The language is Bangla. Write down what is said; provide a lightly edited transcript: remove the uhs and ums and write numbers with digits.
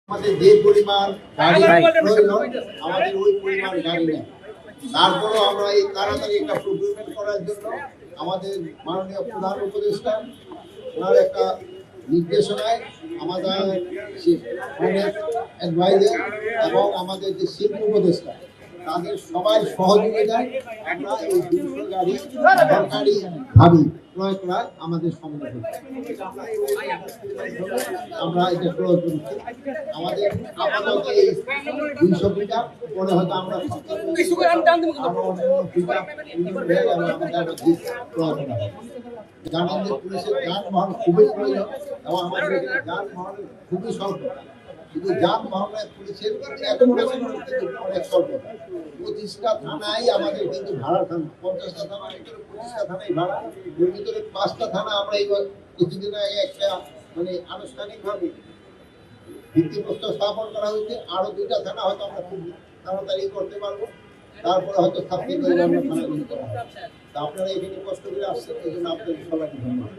আমাদের যে পরিমাণ গাড়ি প্রয়োজন আমাদের ওই পরিমাণ গাড়ি নেই। তারপরেও আমরা এই তাড়াতাড়ি একটা প্রক্রিয়া করার জন্য আমাদের মাননীয় প্রধান উপদেষ্টা ওনার একটা নির্দেশনায় আমাদের অ্যাডভাইজার এবং আমাদের যে শিল্প উপদেষ্টা তাদের সবাই সহযোগিতায় আমরা এই 200 গাড়ি সরকারি ভাবে ক্রয় করা আমাদের সম্ভব হচ্ছে। আমরা এটা ক্রয় করছি। আমাদের আপাতত এই 200 পিকআপ পরে হয়তো আমরা জানেন যে পুলিশের যানবাহন খুবই প্রয়োজন এবং আমাদের যানবাহন খুবই স্বল্প। শুধু যানবাহনের পুলিশের অনেক স্বল্পতা। 25টা থানায় আমাদের কিন্তু ভাড়া থানা, 50টা থানার ভিতরে 25টা থানায় ভাড়া, এর ভিতরে 5টা থানা আমরা এইবার কিছুদিন আগে একটা মানে আনুষ্ঠানিকভাবে ভিত্তিপ্রস্তর স্থাপন করা হয়েছে। আরো 2টা থানা হয়তো আমরা খুব তাড়াতাড়ি করতে পারবো। তারপরে হয়তো ছাত্রীদের থানাগুলি করা হবে। তা আপনারা এখানে কষ্ট করে আসছেন, এই জন্য আপনাদের সবাইকে ধন্যবাদ।